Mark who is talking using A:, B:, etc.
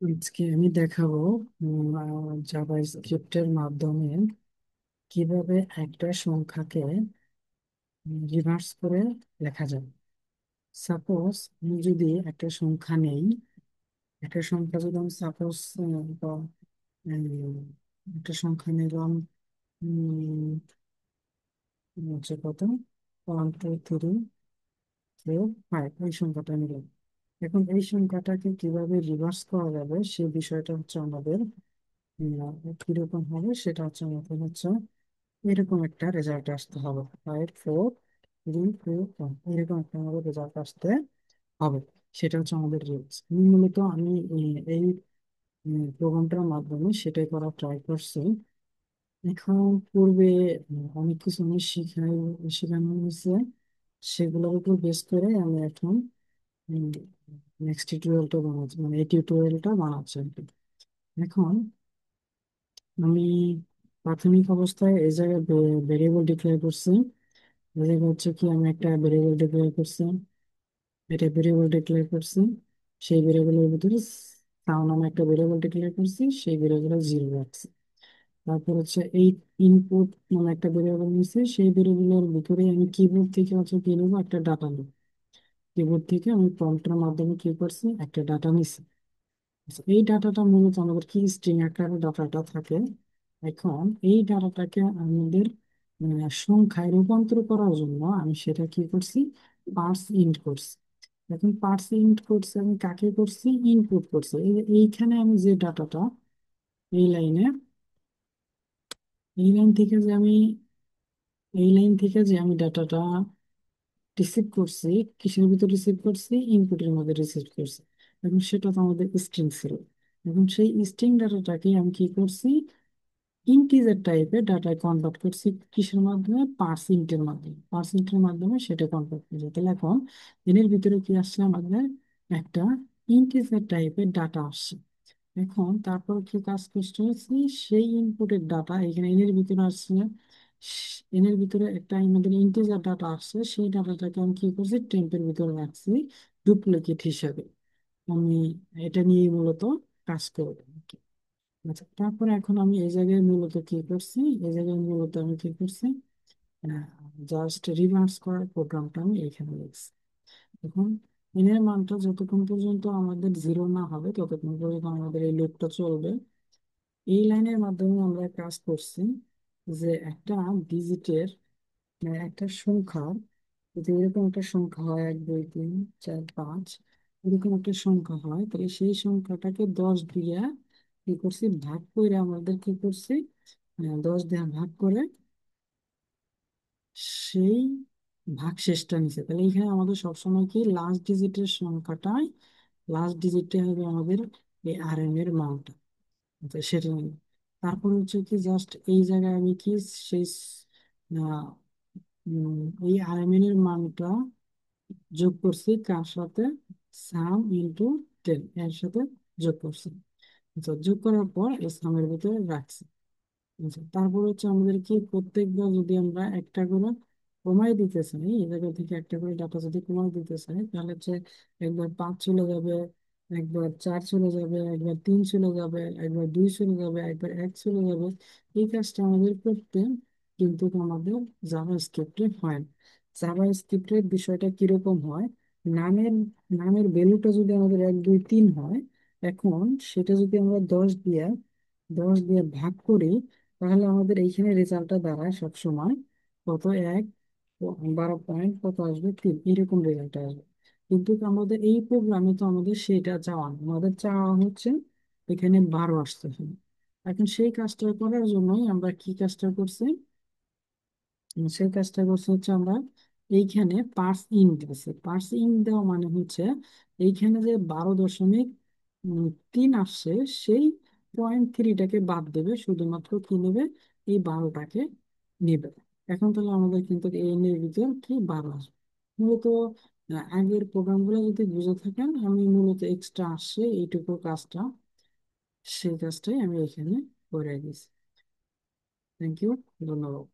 A: আজকে আমি দেখাবো জাভা স্ক্রিপ্টের মাধ্যমে কিভাবে একটা সংখ্যাকে রিভার্স করে লেখা যায়। সাপোজ আমি যদি একটা সংখ্যা নেই, একটা সংখ্যা যদি আমি সাপোজ একটা সংখ্যা নিলাম, উম, হচ্ছে কত, 1 2 3 4 5, এই সংখ্যাটা নিলাম। এখন এই সংখ্যাটাকে কিভাবে রিভার্স করা যাবে সেই বিষয়টা হচ্ছে আমাদের কিরকম হবে সেটা হচ্ছে আমাদের হচ্ছে এরকম একটা রেজাল্ট আসতে হবে। 5 4 3 2 1, এরকম একটা আমাদের রেজাল্ট আসতে হবে। সেটা হচ্ছে আমাদের রুলস। মূলত আমি এই প্রোগ্রামটার মাধ্যমে সেটাই করার ট্রাই করছি। এখন পূর্বে অনেক কিছু আমি শেখানো হয়েছে, সেগুলোর উপর বেস করে আমি এখন নেক্সট টিউটোরিয়ালটা বানাচ্ছি, মানে এই টিউটোরিয়ালটা বানাচ্ছি আর কি। এখন আমি প্রাথমিক অবস্থায় এই জায়গায় ভেরিয়েবল ডিক্লেয়ার করছি। এই জায়গায় হচ্ছে কি আমি একটা ভেরিয়েবল ডিক্লেয়ার করছি, এটা ভেরিয়েবল ডিক্লেয়ার করছি। সেই ভেরিয়েবলের ভিতরে সাউন্ড নামে একটা ভেরিয়েবল ডিক্লেয়ার করছি, সেই ভেরিয়েবলে 0 রাখছি। তারপর হচ্ছে এই ইনপুট নামে একটা ভেরিয়েবল নিয়েছি, সেই ভেরিয়েবলের ভিতরে আমি কিবোর্ড থেকে হচ্ছে কি নেবো, একটা ডাটা নেব। কিবোর্ড থেকে আমি প্রম্পটের মাধ্যমে কি করছি, একটা ডাটা নিছি। আচ্ছা, এই ডাটাটা মূলত আমাদের কি স্ট্রিং আকারে ডাটাটা থাকে। এখন এই ডাটাটাকে আমাদের সংখ্যায় রূপান্তর করার জন্য আমি সেটা কি করছি, পার্স ইন্ট করছি। এখন পার্স ইন্ট করছি, আমি কাকে করছি, ইনপুট করছি। এইখানে আমি যে ডাটাটা, এই লাইনে, এই লাইন থেকে যে আমি এই লাইন থেকে যে আমি ডাটাটা রিসিভ করছি, কিসের ভিতর রিসিভ করছি, ইনপুটের মধ্যে রিসিভ করছি। এখন সেটা তো আমাদের স্ট্রিং ছিল। এখন সেই স্ট্রিং ডাটাটাকে আমি কি করছি, ইন্টিজার টাইপের ডাটায় কনভার্ট করছি। কিসের মাধ্যমে, পার্সেন্টের মাধ্যমে। পার্সেন্টের মাধ্যমে সেটা কনভার্ট করছি। তাহলে এখন এর ভিতরে কি আসছে, আমাদের একটা ইন্টিজার টাইপের ডাটা আসছে। এখন তারপর কি কাজ করতে হচ্ছে, সেই ইনপুটের ডাটা এখানে এনের ভিতরে আসছে। এনের ভিতরে একটা আমাদের ইন্টিজার ডাটা আসছে, সেই ডাটাটাকে আমি কি করছি, টেম্পের ভিতরে রাখছি ডুপ্লিকেট হিসাবে। আমি এটা নিয়ে মূলত কাজ করব। আচ্ছা, তারপরে এখন আমি এই জায়গায় মূলত কি করছি, এই জায়গায় মূলত আমি কি করছি, জাস্ট রিভার্স করার প্রোগ্রামটা আমি এখানে লিখছি। এখন এনের মানটা যতক্ষণ পর্যন্ত আমাদের 0 না হবে ততক্ষণ পর্যন্ত আমাদের এই লুপটা চলবে। এই লাইনের মাধ্যমে আমরা কাজ করছি যে একটা ডিজিটের, মানে একটা সংখ্যার, যদি এরকম একটা সংখ্যা হয়, 1 2 3 4 5, এরকম একটা সংখ্যা হয়, তাহলে সেই সংখ্যাটাকে 10 দিয়ে কি করছি, ভাগ করে আমাদের কি করছি, 10 দিয়ে ভাগ করে সেই ভাগশেষটা নিচে। তাহলে এখানে আমাদের সবসময় কি লাস্ট ডিজিটের সংখ্যাটাই, লাস্ট ডিজিটটা হবে আমাদের এই আর এম এর মানটা। তো সেটা নিয়ে তারপর হচ্ছে কি, জাস্ট এই জায়গায় আমি কি সেই আহ, এই আর এম এর মানটা যোগ করছি কার সাথে, সাম ইন্টু 10 এর সাথে যোগ করছি। আচ্ছা, যোগ করার পর এই সামের ভিতরে রাখছি। আচ্ছা, তারপর হচ্ছে আমাদের কি, প্রত্যেকবার যদি আমরা একটা করে কমাই দিতে চাই, এই জায়গা থেকে একটা করে ডাটা যদি কমাই দিতে চাই, তাহলে হচ্ছে একবার 5 চলে যাবে, একবার 4 চলে যাবে, একবার 3 চলে যাবে, একবার 2 চলে যাবে, একবার 1 চলে যাবে। এই কাজটা আমাদের করতে কিন্তু আমাদের জাভা স্ক্রিপ্টে হয় না। জাভা স্ক্রিপ্টের বিষয়টা কিরকম হয়, নামের নামের ভ্যালুটা যদি আমাদের 1 2 3 হয়, এখন সেটা যদি আমরা 10 দিয়ে ভাগ করি, তাহলে আমাদের এইখানে রেজাল্টটা দাঁড়ায় সবসময় কত, 1, 12 পয়েন্ট কত আসবে, 3, এরকম রেজাল্ট আসবে। কিন্তু আমাদের এই প্রোগ্রামে তো আমাদের সেটা চাওয়া না। আমাদের চাওয়া হচ্ছে এখানে 12 আসতে হবে। এখন সেই কাজটা করার জন্যই আমরা কি কাজটা করছি, সেই কাজটা করছে হচ্ছে আমরা এইখানে পার্স ইন দিয়েছি। পার্স ইন দেওয়া মানে হচ্ছে এইখানে যে 12.3 আসছে, সেই 0.3টাকে বাদ দেবে, শুধুমাত্র কি নেবে, এই 12টাকে নেবে। এখন তাহলে আমাদের কিন্তু এই এর ভিতর কি 12 আসবে। মূলত আগের প্রোগ্রামগুলো যদি বুঝে থাকেন, আমি মূলত এক্সট্রা আসছে এইটুকু কাজটা, সেই কাজটাই আমি এখানে করে দিয়েছি। থ্যাংক ইউ, ধন্যবাদ।